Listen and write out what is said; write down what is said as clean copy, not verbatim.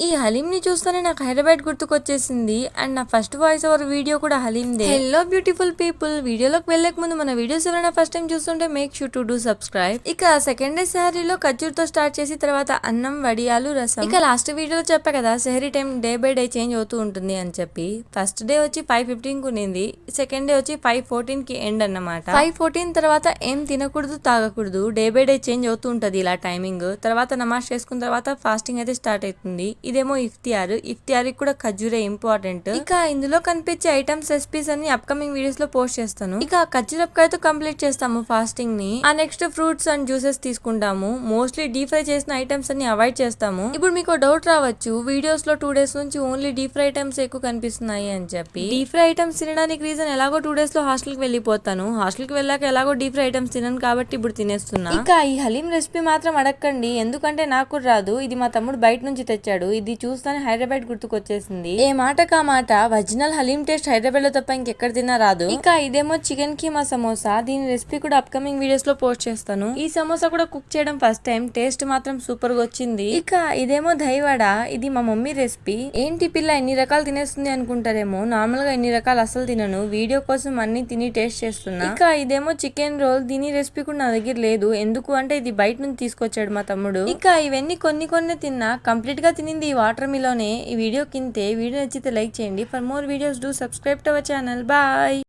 ఈ హలీం ని చూస్తేనే నాకు హైదరాబాద్ గుర్తుకొచ్చేసింది. అండ్ నా ఫస్ట్ వాయిస్ ఓవర్ వీడియో కూడా హలీందే. హలో బ్యూటిఫుల్ పీపుల్, వీడియోలోకి వెళ్ళక ముందు మన వీడియోస్ ఎవరైనా ఫస్ట్ టైం చూస్తుంటే make sure to do subscribe. ఇక సెకండ్ డే సెహరీలో ఖర్జూర్తో స్టార్ట్ చేసి తర్వాత అన్నం, వడియాలు, రసం. ఇక లాస్ట్ వీడియోలో చెప్పా కదా Sehari time day by day change అవుతూ ఉంటుంది అని చెప్పి. ఫస్ట్ డే వచ్చి 5:15 కు ఉన్నింది, సెకండ్ డే వచ్చి 5:14 కి ఎండ్ అన్నమాట. 5:14 తర్వాత ఏం తినకూడదు, తాగకూడదు. డే బై డే చేంజ్ అవుతూ ఉంటది ఇలా టైమింగ్. తర్వాత నమాజ్ చేసుకున్న తర్వాత ఫాస్టింగ్ అయితే స్టార్ట్ అవుతుంది. ఇదేమో ఇఫ్తియార్ కూడా ఖర్జూరే ఇంపార్టెంట్. ఇక ఇందులో కనిపించే ఐటమ్స్ రెసిపీస్ అన్ని అప్కమింగ్ వీడియోస్ లో పోస్ట్ చేస్తాను. ఇక ఖర్జూరకాయతో కంప్లీట్ చేస్తాము ఫాస్టింగ్ ని. ఆ నెక్స్ట్ ఫ్రూట్స్ అండ్ జ్యూసెస్ తీసుకుంటాము. మోస్ట్లీ డీప్ ఫ్రై చేసిన ఐటమ్స్ అన్ని అవాయిడ్ చేస్తాము. ఇప్పుడు మీకు డౌట్ రావచ్చు, వీడియోస్ లో 2 డేస్ నుంచి ఓన్లీ డీప్ ఫ్రై ఐటమ్స్ ఎక్కువ కనిపిస్తున్నాయి అని చెప్పి. డీప్ ఫ్రై ఐటమ్స్ తినడానికి రీజన్ ఎలాగో 2 డేస్ లో హాస్టల్ కి వెళ్ళిపోతాను. హాస్టల్ కి వెళ్ళాక ఎలాగో డీప్ ఫ్రై ఐటమ్స్ తినను కాబట్టి ఇప్పుడు తినేస్తున్నా. ఇక ఈ హలీం రెసిపీ మాత్రం అడగండి, ఎందుకంటే నాకు రాదు. ఇది మా తమ్ముడు బయట నుంచి తెచ్చాడు. ఇది చూస్తానే హైదరాబాద్ గుర్తుకొచ్చేసింది. ఏ మాట కా మాట, ఒరిజినల్ హలీం టేస్ట్ హైదరాబాద్ లో తప్ప ఇంకెక్కడ తిన్నా రాదు. ఇక ఇదేమో చికెన్ కీమా సమోసా. దీని రెసిపీ కూడా అప్కమింగ్ వీడియోస్ లో పోస్ట్ చేస్తాను. ఈ సమోసా కూడా కుక్ చేయడం ఫస్ట్ టైం, టేస్ట్ మాత్రం సూపర్ గా వచ్చింది. ఇక ఇదేమో దహివడ. ఇది మా మమ్మీ రెసిపీ. ఏంటి పిల్ల ఎన్ని రకాలు తినేస్తుంది అనుకుంటారేమో, నార్మల్ గా ఎన్ని రకాలు అసలు తినను. వీడియో కోసం అన్ని తిని టేస్ట్ చేస్తున్నా. ఇక ఇదేమో చికెన్ రోల్. దీని రెసిపీ కూడా నా దగ్గర లేదు, ఎందుకు అంటే ఇది బయట నుంచి తీసుకొచ్చాడు మా తమ్ముడు. ఇక ఇవన్నీ కొన్ని తిన్నా, కంప్లీట్ గా తినింది ఈ వాటర్ మిలోనే. ఈ వీడియో కింతే. వీడియో నచ్చితే లైక్ చేయండి. For more videos do subscribe to our channel. Bye.